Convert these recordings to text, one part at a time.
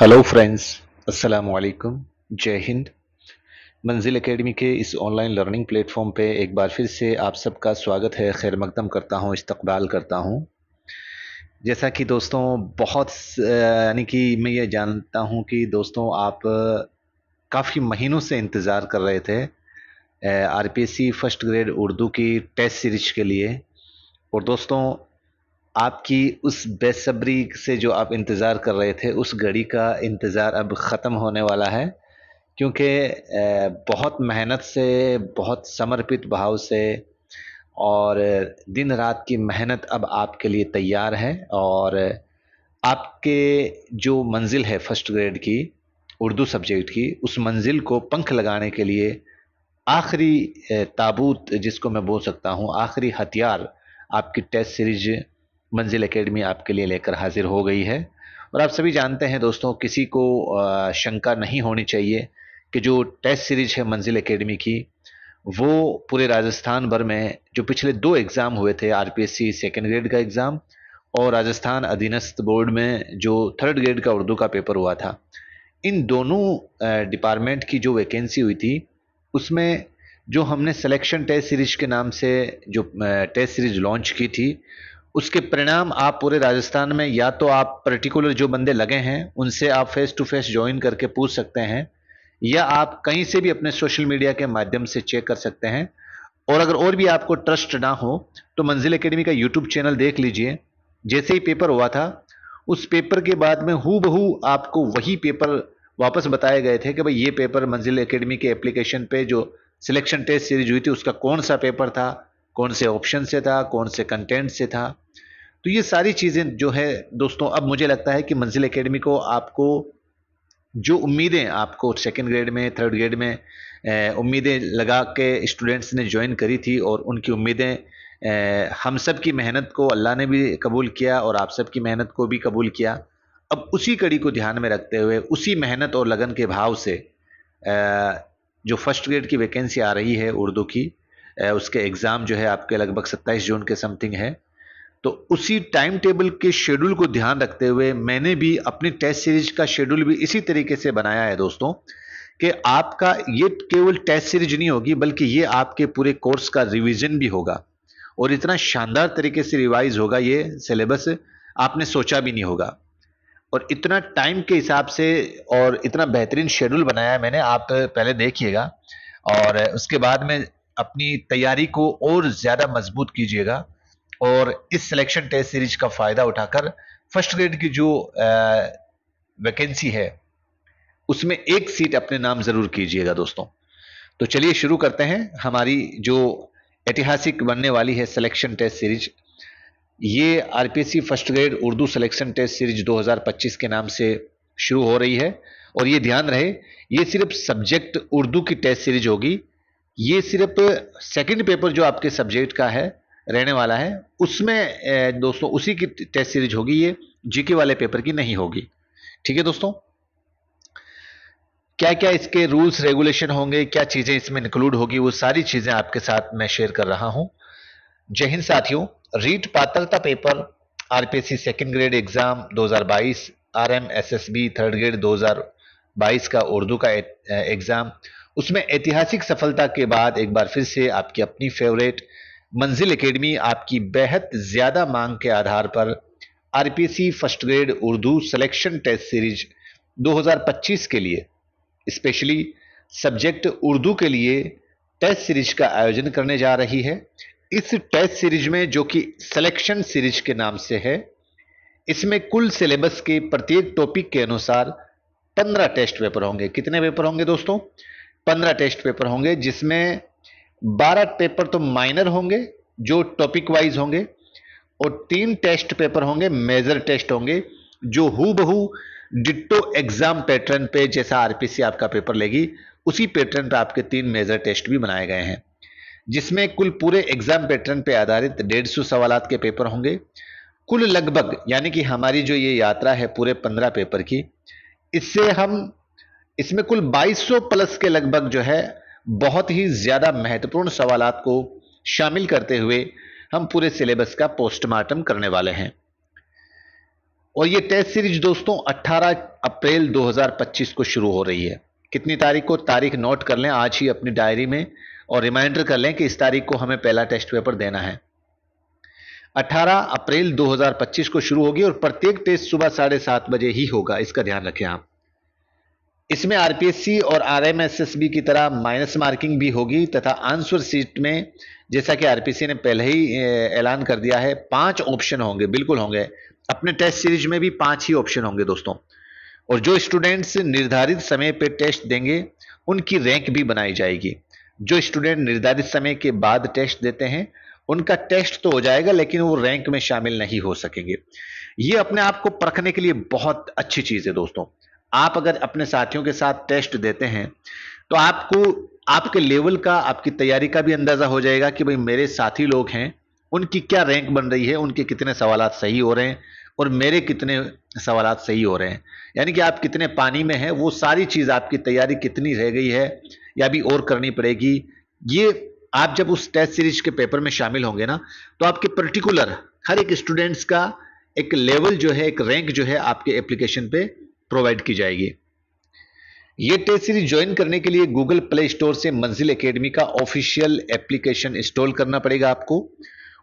Hello friends, अस्सलामु अलैकुम, जय हिंद। मंजिल एकेडमी के इस ऑनलाइन लर्निंग प्लेटफॉर्म पे एक बार फिर से आप सबका स्वागत है, खैर मकदम करता हूँ, इस्तकबाल करता हूँ। जैसा कि दोस्तों यानी कि मैं ये जानता हूँ कि दोस्तों आप काफ़ी महीनों से इंतज़ार कर रहे थे आरपीएससी फर्स्ट ग्रेड उर्दू की टेस्ट सीरीज के लिए। और दोस्तों, आपकी उस बेसब्री से जो आप इंतज़ार कर रहे थे, उस घड़ी का इंतज़ार अब ख़त्म होने वाला है, क्योंकि बहुत मेहनत से, बहुत समर्पित भाव से और दिन रात की मेहनत अब आपके लिए तैयार है। और आपके जो मंजिल है फर्स्ट ग्रेड की उर्दू सब्जेक्ट की, उस मंजिल को पंख लगाने के लिए आखिरी ताबूत जिसको मैं बोल सकता हूँ, आखिरी हथियार आपकी टेस्ट सीरीज मंजिल एकेडमी आपके लिए लेकर हाजिर हो गई है। और आप सभी जानते हैं दोस्तों, किसी को शंका नहीं होनी चाहिए कि जो टेस्ट सीरीज है मंजिल एकेडमी की, वो पूरे राजस्थान भर में जो पिछले 2 एग्ज़ाम हुए थे, आरपीएससी सेकेंड ग्रेड का एग्ज़ाम और राजस्थान अधीनस्थ बोर्ड में जो थर्ड ग्रेड का उर्दू का पेपर हुआ था, इन दोनों डिपार्टमेंट की जो वैकेंसी हुई थी, उसमें जो हमने सिलेक्शन टेस्ट सीरीज के नाम से जो टेस्ट सीरीज लॉन्च की थी, उसके परिणाम आप पूरे राजस्थान में, या तो आप पर्टिकुलर जो बंदे लगे हैं उनसे आप फेस टू फेस ज्वाइन करके पूछ सकते हैं, या आप कहीं से भी अपने सोशल मीडिया के माध्यम से चेक कर सकते हैं। और अगर और भी आपको ट्रस्ट ना हो तो मंजिल एकेडमी का यूट्यूब चैनल देख लीजिए। जैसे ही पेपर हुआ था, उस पेपर के बाद में हूबहू आपको वही पेपर वापस बताए गए थे कि भाई ये पेपर मंजिल एकेडमी के एप्लीकेशन पे जो सिलेक्शन टेस्ट सीरीज हुई थी उसका कौन सा पेपर था, कौन से ऑप्शन से था, कौन से कंटेंट से था। तो ये सारी चीज़ें जो है दोस्तों, अब मुझे लगता है कि मंजिल एकेडमी को आपको जो उम्मीदें आपको सेकेंड ग्रेड में, थर्ड ग्रेड में उम्मीदें लगा के स्टूडेंट्स ने ज्वाइन करी थी, और उनकी उम्मीदें हम सब की मेहनत को अल्लाह ने भी कबूल किया और आप सब की मेहनत को भी कबूल किया। अब उसी कड़ी को ध्यान में रखते हुए, उसी मेहनत और लगन के भाव से जो फर्स्ट ग्रेड की वैकेंसी आ रही है उर्दू की, उसके एग्ज़ाम जो है आपके लगभग 27 जून के समथिंग है। तो उसी टाइम टेबल के शेड्यूल को ध्यान रखते हुए मैंने भी अपनी टेस्ट सीरीज का शेड्यूल भी इसी तरीके से बनाया है दोस्तों, कि आपका ये केवल टेस्ट सीरीज नहीं होगी, बल्कि ये आपके पूरे कोर्स का रिवीजन भी होगा। और इतना शानदार तरीके से रिवाइज होगा ये सिलेबस, आपने सोचा भी नहीं होगा। और इतना टाइम के हिसाब से और इतना बेहतरीन शेड्यूल बनाया है मैंने, आप पहले देखिएगा और उसके बाद में अपनी तैयारी को और ज़्यादा मजबूत कीजिएगा। और इस सिलेक्शन टेस्ट सीरीज का फ़ायदा उठाकर फर्स्ट ग्रेड की जो वैकेंसी है, उसमें एक सीट अपने नाम ज़रूर कीजिएगा दोस्तों। तो चलिए शुरू करते हैं हमारी जो ऐतिहासिक बनने वाली है सिलेक्शन टेस्ट सीरीज। ये RPSC first grade Urdu selection test series 2025 के नाम से शुरू हो रही है। और ये ध्यान रहे, ये सिर्फ सब्जेक्ट उर्दू की टेस्ट सीरीज होगी। ये सिर्फ सेकंड पेपर जो आपके सब्जेक्ट का है रहने वाला है, उसमें दोस्तों उसी की टेस्ट सीरीज होगी, ये जीके वाले पेपर की नहीं होगी। ठीक है दोस्तों, क्या क्या इसके रूल्स रेगुलेशन होंगे, क्या चीजें इसमें इंक्लूड होगी, वो सारी चीजें आपके साथ मैं शेयर कर रहा हूं। जय हिंद साथियों। रीट पात्रता paper RPSC second grade exam 2022, RM SSB third grade 2022 का उर्दू का एग्जाम, उसमें ऐतिहासिक सफलता के बाद एक बार फिर से आपकी अपनी फेवरेट मंजिल एकेडमी आपकी बेहद ज्यादा मांग के आधार पर RPSC first grade Urdu selection test series 2025 के लिए, स्पेशली सब्जेक्ट उर्दू के लिए टेस्ट सीरीज का आयोजन करने जा रही है। इस टेस्ट सीरीज में, जो कि सिलेक्शन सीरीज के नाम से है, इसमें कुल सिलेबस के प्रत्येक टॉपिक के अनुसार 15 टेस्ट पेपर होंगे। कितने पेपर होंगे दोस्तों? 15 टेस्ट पेपर होंगे, जिसमें 12 पेपर तो माइनर होंगे जो टॉपिक वाइज होंगे, और 3 टेस्ट पेपर होंगे मेजर टेस्ट होंगे, जो हूबहू डिट्टो एग्जाम पैटर्न पे, जैसा आरपीएससी आपका पेपर लेगी उसी पैटर्न पे आपके 3 मेजर टेस्ट भी बनाए गए हैं, जिसमें कुल पूरे एग्जाम पैटर्न पे आधारित 150 सवालात के पेपर होंगे। कुल लगभग, यानी कि हमारी जो ये यात्रा है पूरे 15 पेपर की, इसमें कुल 2200 प्लस के लगभग जो है बहुत ही ज्यादा महत्वपूर्ण सवालात को शामिल करते हुए हम पूरे सिलेबस का पोस्टमार्टम करने वाले हैं। और ये टेस्ट सीरीज दोस्तों 18 अप्रैल 2025 को शुरू हो रही है। कितनी तारीख को? तारीख नोट कर लें आज ही अपनी डायरी में और रिमाइंडर कर लें कि इस तारीख को हमें पहला टेस्ट पेपर देना है। 18 अप्रैल 2025 को शुरू होगी और प्रत्येक टेस्ट सुबह 7:30 बजे ही होगा, इसका ध्यान रखें आप। इसमें आरपीएससी और आरएमएसएसबी की तरह माइनस मार्किंग भी होगी तथा आंसर शीट में जैसा कि आरपीएससी ने पहले ही ऐलान कर दिया है 5 ऑप्शन होंगे, बिल्कुल होंगे। अपने टेस्ट सीरीज में भी 5 ही ऑप्शन होंगे दोस्तों। और जो स्टूडेंट्स निर्धारित समय पे टेस्ट देंगे उनकी रैंक भी बनाई जाएगी। जो स्टूडेंट निर्धारित समय के बाद टेस्ट देते हैं उनका टेस्ट तो हो जाएगा लेकिन वो रैंक में शामिल नहीं हो सकेंगे। ये अपने आप को परखने के लिए बहुत अच्छी चीज है दोस्तों। आप अगर अपने साथियों के साथ टेस्ट देते हैं तो आपको आपके लेवल का, आपकी तैयारी का भी अंदाजा हो जाएगा कि भाई मेरे साथी लोग हैं उनकी क्या रैंक बन रही है, उनके कितने सवालात सही हो रहे हैं और मेरे कितने सवालात सही हो रहे हैं। यानी कि आप कितने पानी में हैं, वो सारी चीज, आपकी तैयारी कितनी रह गई है या भी और करनी पड़ेगी। ये आप जब उस टेस्ट सीरीज के पेपर में शामिल होंगे ना तो आपके पर्टिकुलर हर एक स्टूडेंट्स का एक लेवल जो है, एक रैंक जो है आपके एप्लीकेशन पे प्रोवाइड की जाएगी। ये टेस्ट सीरीज ज्वाइन करने के लिए गूगल प्ले स्टोर से मंजिल एकेडमी का ऑफिशियल एप्लीकेशन इंस्टॉल करना पड़ेगा आपको।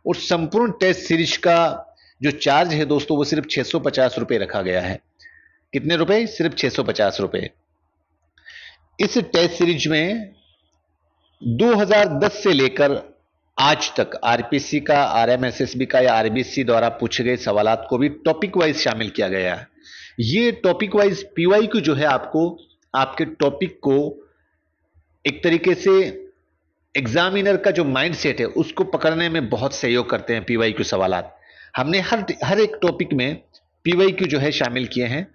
और संपूर्ण टेस्ट सीरीज का जो चार्ज है दोस्तों वो सिर्फ 650 रुपए रखा गया है। कितने रुपए? सिर्फ 650 रुपए। इस टेस्ट सीरीज में 2010 से लेकर आज तक आरपीसी का, आरएमएसएसबी का या आरबीसी द्वारा पूछे गए सवालात को भी टॉपिक वाइज शामिल किया गया है। ये टॉपिक वाइज पीवाईक्यू जो है आपको आपके टॉपिक को एक तरीके से एग्जामिनर का जो माइंडसेट है उसको पकड़ने में बहुत सहयोग करते हैं पीवाईक्यू सवालात। हमने हर एक टॉपिक में पीवाईक्यू जो है शामिल किए हैं।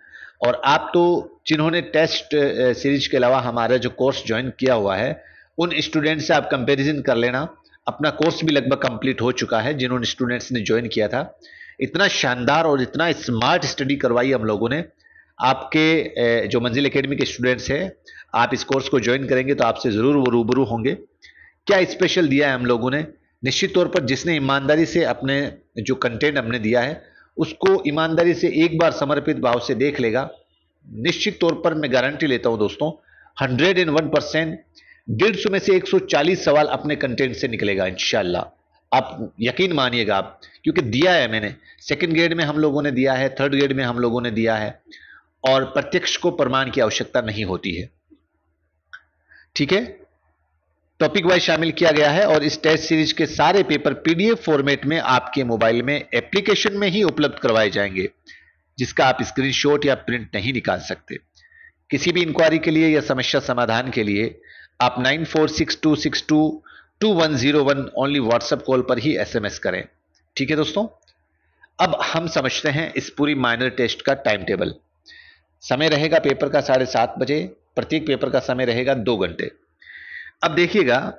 और आप तो जिन्होंने टेस्ट सीरीज के अलावा हमारा जो कोर्स ज्वाइन किया हुआ है उन स्टूडेंट से आप कंपैरिजन कर लेना। अपना कोर्स भी लगभग कंप्लीट हो चुका है जिन्होंने स्टूडेंट्स ने ज्वाइन किया था। इतना शानदार और इतना स्मार्ट स्टडी करवाई हम लोगों ने। आपके जो मंजिल एकेडमी के स्टूडेंट्स हैं, आप इस कोर्स को ज्वाइन करेंगे तो आपसे जरूर वो रूबरू होंगे। क्या स्पेशल दिया है हम लोगों ने? निश्चित तौर पर जिसने ईमानदारी से अपने जो कंटेंट हमने दिया है उसको ईमानदारी से एक बार समर्पित भाव से देख लेगा, निश्चित तौर पर मैं गारंटी लेता हूं दोस्तों 101%, 150 में से 140 सवाल अपने कंटेंट से निकलेगा इंशाल्लाह। आप यकीन मानिएगा आप, क्योंकि दिया है मैंने। सेकंड ग्रेड में हम लोगों ने दिया है, थर्ड ग्रेड में हम लोगों ने दिया है और प्रत्यक्ष को प्रमाण की आवश्यकता नहीं होती है। ठीक है, टॉपिक वाइज शामिल किया गया है और इस टेस्ट सीरीज के सारे पेपर पीडीएफ फॉर्मेट में आपके मोबाइल में एप्लीकेशन में ही उपलब्ध करवाए जाएंगे, जिसका आप स्क्रीनशॉट या प्रिंट नहीं निकाल सकते। किसी भी इंक्वायरी के लिए या समस्या समाधान के लिए आप 9462622101 ओनली व्हाट्सएप कॉल पर ही एसएमएस करें। ठीक है दोस्तों, अब हम समझते हैं इस पूरी माइनर टेस्ट का टाइम टेबल। समय रहेगा पेपर का 7:30 बजे, प्रत्येक पेपर का समय रहेगा 2 घंटे। अब देखिएगा,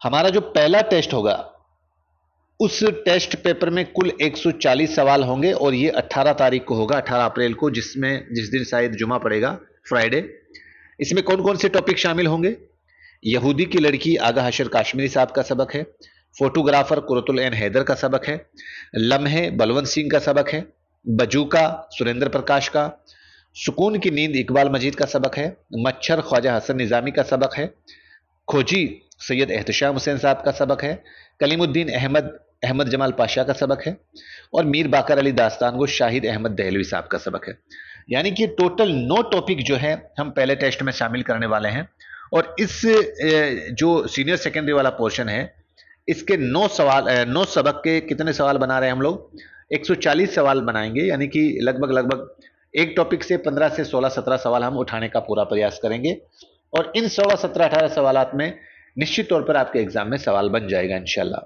हमारा जो पहला टेस्ट होगा उस टेस्ट पेपर में कुल 140 सवाल होंगे और ये 18 तारीख को होगा, 18 अप्रैल को, जिस दिन शायद जुमा पड़ेगा, फ्राइडे। इसमें कौन कौन से टॉपिक शामिल होंगे? यहूदी की लड़की आगा हशर काश्मीरी साहब का सबक है, फोटोग्राफर कुरतुल एन हैदर का सबक है, लम्हे बलवंत सिंह का सबक है, बजूका सुरेंद्र प्रकाश का, सुकून की नींद इकबाल मजीद का सबक है, मच्छर ख्वाजा हसन निजामी का सबक है, खोजी सैयद एहतशाम हुसैन साहब का सबक है, कलीमुद्दीन अहमद जमाल पाशा का सबक है और मीर बाकर अली दास्तानगो शाहिद अहमद दहलवी साहब का सबक है। यानी कि टोटल 9 टॉपिक जो है हम पहले टेस्ट में शामिल करने वाले हैं। और इस जो सीनियर सेकेंडरी वाला पोर्शन है इसके 9 सबक के कितने सवाल बना रहे हैं हम लोग? 140 सवाल बनाएंगे। यानी कि लगभग एक टॉपिक से 15 से 16 17 सवाल हम उठाने का पूरा प्रयास करेंगे और इन 16 17 18 सवालात में निश्चित तौर पर आपके एग्जाम में सवाल बन जाएगा इंशाल्लाह।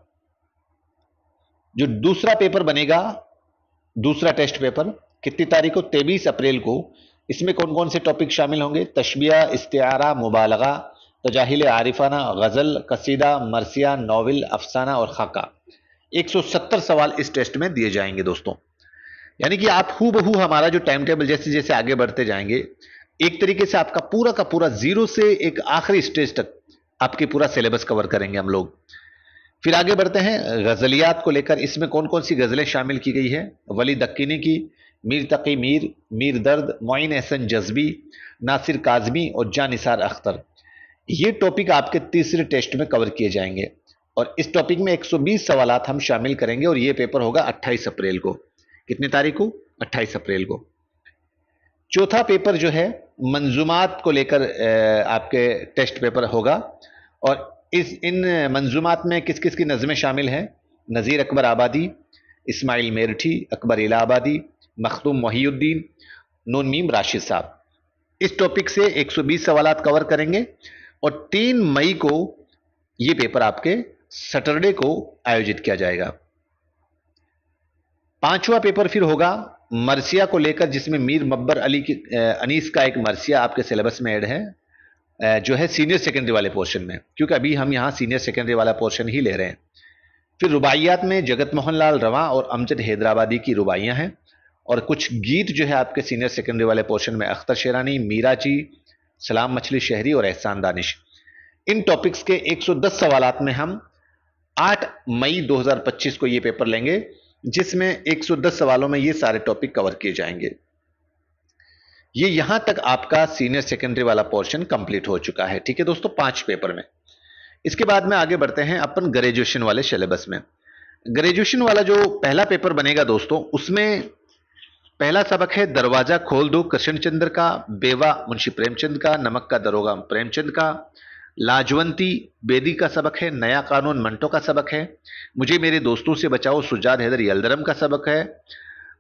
जो दूसरा पेपर बनेगा, दूसरा टेस्ट पेपर कितनी तारीख को? 23 अप्रैल को। इसमें कौन कौन से टॉपिक शामिल होंगे? तशबिया, इस्तिआरा, मुबालगा, तजाहिल आरिफाना, गजल, कसीदा, मरसिया, नॉवल, अफसाना और खाका। 170 सवाल इस टेस्ट में दिए जाएंगे दोस्तों। यानी कि आप हूबहू हमारा जो टाइम टेबल जैसे जैसे आगे बढ़ते जाएंगे, एक तरीके से आपका पूरा का पूरा 0 से एक आखिरी स्टेज तक आपके पूरा सिलेबस कवर करेंगे हम लोग। फिर आगे बढ़ते हैं गजलियात को लेकर। इसमें कौन कौन सी गजलें शामिल की गई है? वली दक्किनी की, मीर तकी मीर, मीर दर्द, मोइन एहसन जज्बी, नासिर काजमी और जानिसार अख्तर। ये टॉपिक आपके तीसरे टेस्ट में कवर किए जाएंगे और इस टॉपिक में 120 सवालात हम शामिल करेंगे और ये पेपर होगा 28 अप्रैल को। कितनी तारीख को? 28 अप्रैल को। चौथा पेपर जो है मंजूमात को लेकर आपके टेस्ट पेपर होगा और इन मंजूमात में किस किस की नज़में शामिल हैं? नज़ीर अकबर आबादी, इस्माइल मेरठी, अकबर इलाहाबादी, मखदूम मोहिउद्दीन, नून मीम राशिद साहब। इस टॉपिक से 120 सवालात कवर करेंगे और 3 मई को यह पेपर आपके सैटरडे को आयोजित किया जाएगा। पांचवा पेपर फिर होगा मरसिया को लेकर, जिसमें मीर मब्बर अली की अनीस का एक मरसिया आपके सिलेबस में ऐड है, जो है सीनियर सेकेंडरी वाले पोर्शन में, क्योंकि अभी हम यहां सीनियर सेकेंडरी वाला पोर्शन ही ले रहे हैं। फिर रुबाइयात में जगत मोहन लाल रवा और अमजद हैदराबादी की रुबाइयां हैं और कुछ गीत जो है आपके सीनियर सेकेंडरी वाले पोर्शन में अख्तर शेरानी, मीरा जी, सलाम मछली शहरी और एहसान दानिश। इन टॉपिक्स के 110 सवालात में हम 8 मई 2025 को ये पेपर लेंगे, जिसमें 110 सवालों में ये सारे टॉपिक कवर किए जाएंगे। ये यहां तक आपका सीनियर सेकेंडरी वाला पोर्शन कंप्लीट हो चुका है। ठीक है दोस्तों, 5 पेपर में। इसके बाद में आगे बढ़ते हैं अपन ग्रेजुएशन वाले सिलेबस में। ग्रेजुएशन वाला जो पहला पेपर बनेगा दोस्तों, उसमें पहला सबक है दरवाजा खोल दो कृष्णचंद्र का, बेवा मुंशी प्रेमचंद का, नमक का दरोगा प्रेमचंद का, लाजवंती बेदी का सबक है, नया कानून मंटो का सबक है, मुझे मेरे दोस्तों से बचाओ सुजाद हैदर यलदरम का सबक है,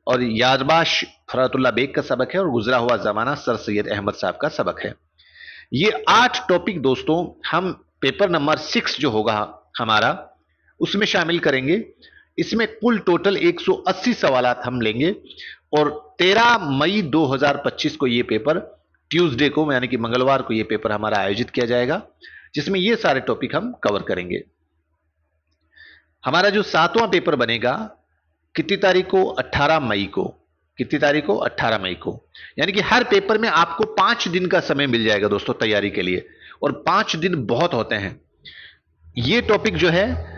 और यादबाश फरातुल्ला बेग का सबक है, और गुजरा हुआ जमाना सर सैयद अहमद साहब का सबक है। ये 8 टॉपिक दोस्तों हम पेपर नंबर 6 जो होगा हमारा उसमें शामिल करेंगे। इसमें कुल टोटल 180 सवालात हम लेंगे और 13 मई 2025 को ये पेपर ट्यूसडे को यानी कि मंगलवार को ये पेपर हमारा आयोजित किया जाएगा, जिसमें ये सारे टॉपिक हम कवर करेंगे। हमारा जो 7वां पेपर बनेगा कितनी तारीख को? 18 मई को। कितनी तारीख को? 18 मई को। यानी कि हर पेपर में आपको 5 दिन का समय मिल जाएगा दोस्तों तैयारी के लिए, और 5 दिन बहुत होते हैं। ये टॉपिक जो है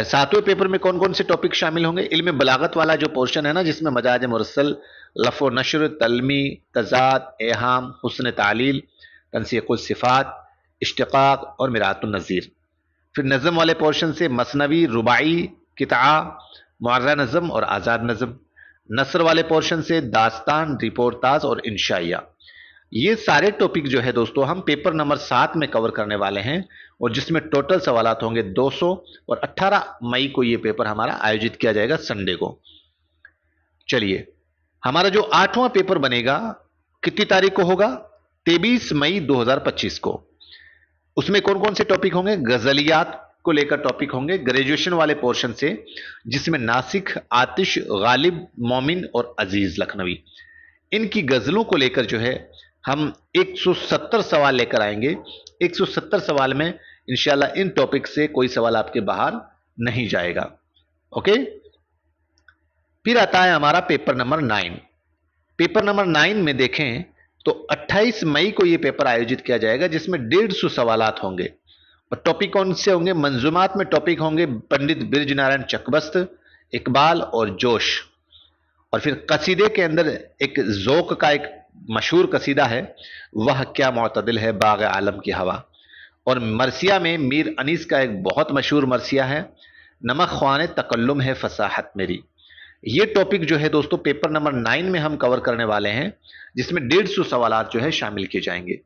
7वें पेपर में कौन कौन से टॉपिक शामिल होंगे? इल्म बलागत वाला जो पोर्शन है ना, जिसमें मजाज मुरसल, लफ़ व नशर, तलमी, तजाद, एहाम, हुस्न तालील, तनसीक़ुल सिफ़ात, इश्तिक़ाक़ और मिरातुन नज़ीर। फिर नज़म वाले पोर्शन से मसनवी, रुबाई, किता, मुअर्रा नज़म और आज़ाद नज़म। नसर वाले पोर्शन से दास्तान, रिपोर्टाज और इंशाइया। ये सारे टॉपिक जो है दोस्तों हम पेपर नंबर 7 में कवर करने वाले हैं, और जिसमें टोटल सवालात होंगे 200, और 18 मई को ये पेपर हमारा आयोजित किया जाएगा संडे को। चलिए, हमारा जो 8वां पेपर बनेगा कितनी तारीख को होगा? 23 मई 2025 को। उसमें कौन कौन से टॉपिक होंगे? गजलियात को लेकर टॉपिक होंगे ग्रेजुएशन वाले पोर्शन से, जिसमें नासिक, आतिश, गालिब, मोमिन और अजीज लखनवी, इनकी गजलों को लेकर जो है हम 170 सवाल लेकर आएंगे। 170 सवाल में इंशाल्लाह इन टॉपिक से कोई सवाल आपके बाहर नहीं जाएगा। ओके, फिर आता है हमारा पेपर नंबर 9। पेपर नंबर 9 में देखें तो 28 मई को यह पेपर आयोजित किया जाएगा, जिसमें 150 सवालात होंगे। और टॉपिक कौन से होंगे? मंजूमात में टॉपिक होंगे पंडित बिरज नारायण चकबस्त, इकबाल और जोश। और फिर कसीदे के अंदर एक ज़ौक़ का एक मशहूर कसीदा है, वह क्या मोतदिल है बाग़ आलम की हवा। और मरसिया में मीर अनीस का एक बहुत मशहूर मरसिया है, नमक ख्वाने तकल्लुम है फसाहत मेरी। ये टॉपिक जो है दोस्तों पेपर नंबर 9 में हम कवर करने वाले हैं, जिसमें 150 सवालात जो है शामिल किए जाएंगे।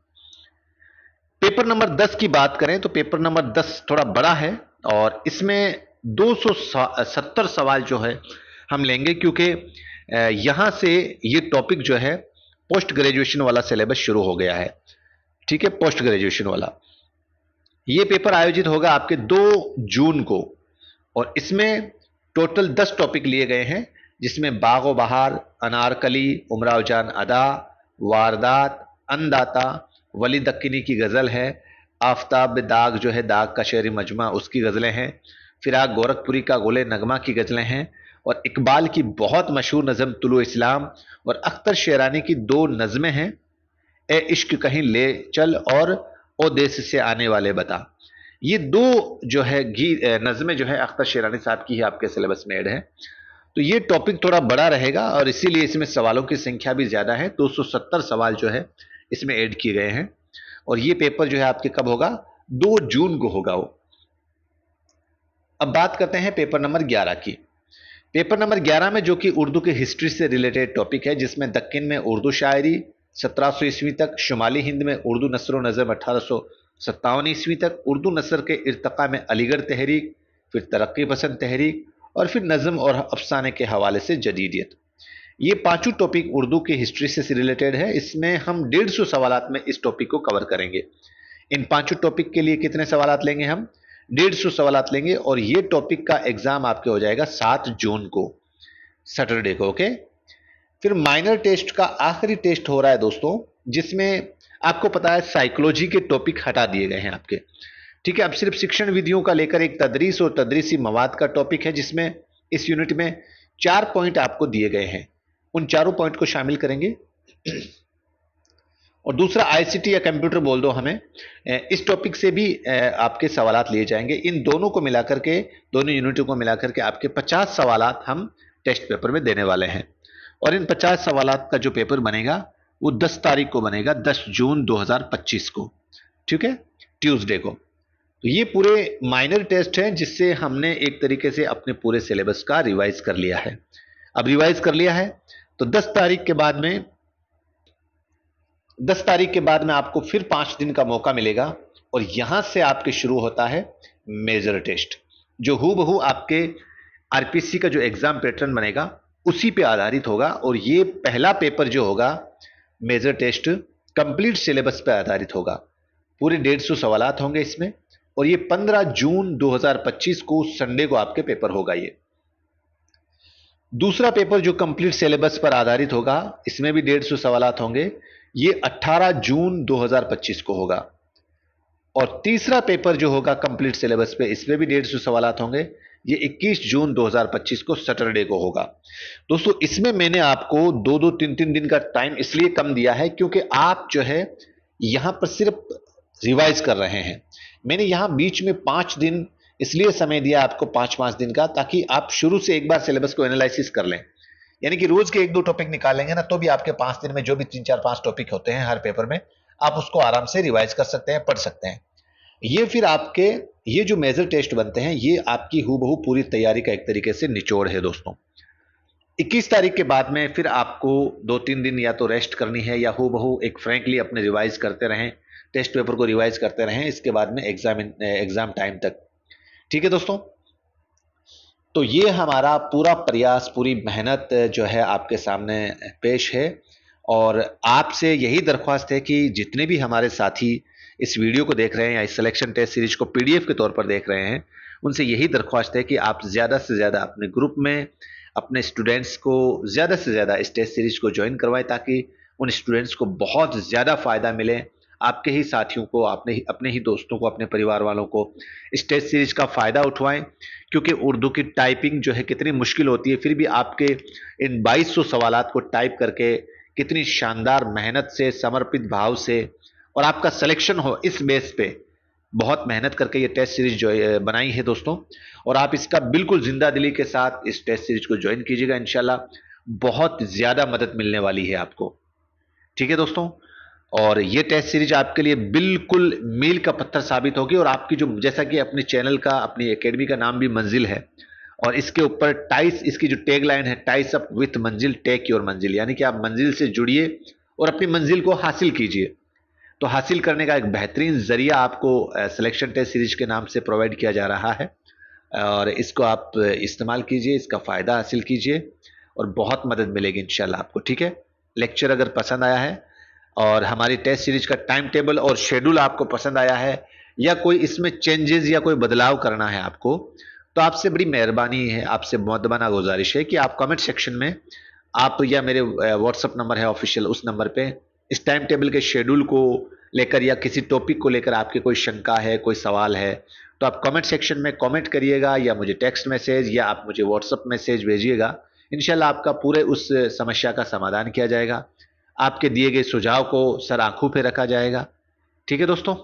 पेपर नंबर 10 की बात करें तो पेपर नंबर 10 थोड़ा बड़ा है और इसमें 270 सवाल जो है हम लेंगे, क्योंकि यहां से ये टॉपिक जो है पोस्ट ग्रेजुएशन वाला सिलेबस शुरू हो गया है। ठीक है, पोस्ट ग्रेजुएशन वाला ये पेपर आयोजित होगा आपके 2 जून को, और इसमें टोटल 10 टॉपिक लिए गए हैं, जिसमें बागो बहार, अनारकली, उमराव जान अदा, वारदात, अंदाता, वली दक्किनी की गज़ल है, आफताब दाग जो है दाग का शेरी मजमा उसकी गज़लें हैं, फिराक गोरखपुरी का गुले नगमा की गज़लें हैं, और इकबाल की बहुत मशहूर नज़म तुलु इस्लाम, और अख्तर शेरानी की 2 नज़में हैं, ए इश्क कहीं ले चल और ओ देश से आने वाले बता। ये दो जो है नज़्में जो है अख्तर शेरानी साहब की ही आपके सिलेबस में ऐड है। तो ये टॉपिक थोड़ा बड़ा रहेगा और इसीलिए इसमें सवालों की संख्या भी ज़्यादा है। 270 सवाल जो है इसमें ऐड किए गए हैं और ये पेपर जो है आपके कब होगा, 2 जून को होगा वो। अब बात करते हैं पेपर नंबर 11 की। पेपर नंबर 11 में जो कि उर्दू के हिस्ट्री से रिलेटेड टॉपिक है, जिसमें दक्कन में उर्दू शायरी 1700 ईस्वी तक, शुमाली हिंद में उर्दू नसर व नज़म 1857 ईस्वी तक, उर्दू नसर के इर्तका में अलीगढ़ तहरीक, फिर तरक्की पसंद तहरीक और फिर नज़म और अफसाने के हवाले से जदीदियत। ये पांचों टॉपिक उर्दू की हिस्ट्री से रिलेटेड है। इसमें हम 150 सवालात में इस टॉपिक को कवर करेंगे। इन पांचों टॉपिक के लिए कितने सवालात लेंगे हम, 150 सवालात लेंगे और ये टॉपिक का एग्जाम आपके हो जाएगा 7 जून को, सैटरडे को। ओके, फिर माइनर टेस्ट का आखिरी टेस्ट हो रहा है दोस्तों, जिसमें आपको पता है साइकोलॉजी के टॉपिक हटा दिए गए हैं आपके। ठीक है, अब सिर्फ शिक्षण विधियों का लेकर एक तदरीस और तदरीसी मवाद का टॉपिक है, जिसमें इस यूनिट में 4 पॉइंट आपको दिए गए हैं। उन चारों पॉइंट को शामिल करेंगे। और दूसरा आईसीटी या कंप्यूटर बोल दो हमें, इस टॉपिक से भी आपके सवालात लिए जाएंगे। इन दोनों को मिलाकर के, दोनों यूनिटों को मिलाकर के आपके 50 सवालात हम टेस्ट पेपर में देने वाले हैं। और इन 50 सवालात का जो पेपर बनेगा वो 10 तारीख को बनेगा, 10 जून 2025 को। ठीक है, ट्यूसडे को। तो ये पूरे माइनर टेस्ट हैं, जिससे हमने एक तरीके से अपने पूरे सिलेबस का रिवाइज कर लिया है। अब रिवाइज कर लिया है तो 10 तारीख के बाद में आपको फिर 5 दिन का मौका मिलेगा और यहां से आपके शुरू होता है मेजर टेस्ट, जो हूबहू आपके आरपीसी का जो एग्जाम पैटर्न बनेगा उसी पे आधारित होगा। और ये पहला पेपर जो होगा मेजर टेस्ट, कंप्लीट सिलेबस पे आधारित होगा। पूरे 150 सवालात होंगे इसमें और ये 15 जून 2025 को संडे को आपके पेपर होगा। ये दूसरा पेपर जो कंप्लीट सिलेबस पर आधारित होगा, इसमें भी 150 सवालात होंगे, ये 18 जून 2025 को होगा। और तीसरा पेपर जो होगा कंप्लीट सिलेबस पे, इसमें भी 150 सवालात होंगे, ये 21 जून 2025 को सैटरडे को होगा। दोस्तों, इसमें मैंने आपको 2-2, 3-3 दिन का टाइम इसलिए कम दिया है क्योंकि आप जो है यहां पर सिर्फ रिवाइज कर रहे हैं। मैंने यहां बीच में 5 दिन इसलिए समय दिया आपको, 5-5 दिन का, ताकि आप शुरू से एक बार सिलेबस को एनालिसिस कर लें। यानी कि रोज के 1-2 टॉपिक निकालेंगे ना, तो भी आपके 5 दिन में जो भी 3-4-5 टॉपिक होते हैं हर पेपर में, आप उसको आराम से रिवाइज कर सकते हैं, पढ़ सकते हैं। ये फिर आपके ये जो मेजर टेस्ट बनते हैं, ये आपकी हूबहू पूरी तैयारी का एक तरीके से निचोड़ है दोस्तों। 21 तारीख के बाद में फिर आपको 2-3 दिन या तो रेस्ट करनी है, या हूबहू एक फ्रैंकली अपने रिवाइज करते रहें, टेस्ट पेपर को रिवाइज करते रहें इसके बाद में एग्जाम टाइम तक। ठीक है दोस्तों, तो ये हमारा पूरा प्रयास, पूरी मेहनत जो है आपके सामने पेश है। और आपसे यही दरख्वास्त है कि जितने भी हमारे साथी इस वीडियो को देख रहे हैं या इस सिलेक्शन टेस्ट सीरीज को पीडीएफ के तौर पर देख रहे हैं, उनसे यही दरख्वास्त है कि आप ज़्यादा से ज़्यादा अपने ग्रुप में अपने स्टूडेंट्स को ज़्यादा से ज़्यादा इस टेस्ट सीरीज को ज्वाइन करवाएं, ताकि उन स्टूडेंट्स को बहुत ज़्यादा फ़ायदा मिले। आपके ही साथियों को, अपने ही दोस्तों को, अपने परिवार वालों को इस टेस्ट सीरीज का फ़ायदा उठवाएं। क्योंकि उर्दू की टाइपिंग जो है कितनी मुश्किल होती है, फिर भी आपके इन 2200 सवालात को टाइप करके कितनी शानदार मेहनत से, समर्पित भाव से, और आपका सिलेक्शन हो इस बेस पे बहुत मेहनत करके ये टेस्ट सीरीज जो बनाई है दोस्तों। और आप इसका बिल्कुल जिंदा दिली के साथ इस टेस्ट सीरीज को ज्वाइन कीजिएगा, इंशाल्लाह बहुत ज्यादा मदद मिलने वाली है आपको। ठीक है दोस्तों, और ये टेस्ट सीरीज आपके लिए बिल्कुल मील का पत्थर साबित होगी। और आपकी जो, जैसा कि अपने चैनल का, अपनी एकेडमी का नाम भी मंजिल है, और इसके ऊपर टाइस, इसकी जो टैग लाइन है, टाइस अप विथ मंजिल, टेक योर मंजिल, यानी कि आप मंजिल से जुड़िए और अपनी मंजिल को हासिल कीजिए। तो हासिल करने का एक बेहतरीन जरिया आपको सिलेक्शन टेस्ट सीरीज के नाम से प्रोवाइड किया जा रहा है, और इसको आप इस्तेमाल कीजिए, इसका फ़ायदा हासिल कीजिए और बहुत मदद मिलेगी इंशाल्लाह आपको। ठीक है, लेक्चर अगर पसंद आया है और हमारी टेस्ट सीरीज का टाइम टेबल और शेड्यूल आपको पसंद आया है, या कोई इसमें चेंजेस या कोई बदलाव करना है आपको, तो आपसे बड़ी मेहरबानी है, आपसे मुअद्दबाना गुजारिश है कि आप कमेंट सेक्शन में आप, या मेरे व्हाट्सअप नंबर है ऑफिशियल, उस नंबर पे इस टाइम टेबल के शेड्यूल को लेकर या किसी टॉपिक को लेकर आपके कोई शंका है, कोई सवाल है, तो आप कमेंट सेक्शन में कमेंट करिएगा, या मुझे टेक्स्ट मैसेज या आप मुझे व्हाट्सअप मैसेज भेजिएगा। इंशाल्लाह आपका पूरे उस समस्या का समाधान किया जाएगा, आपके दिए गए सुझाव को सर आंखों पे रखा जाएगा। ठीक है दोस्तों,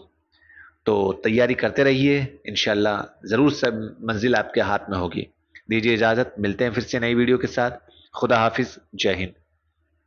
तो तैयारी करते रहिए, इंशाल्लाह ज़रूर सब मंजिल आपके हाथ में होगी। दीजिए इजाज़त, मिलते हैं फिर से नई वीडियो के साथ। खुदा हाफिज़, जय हिंद।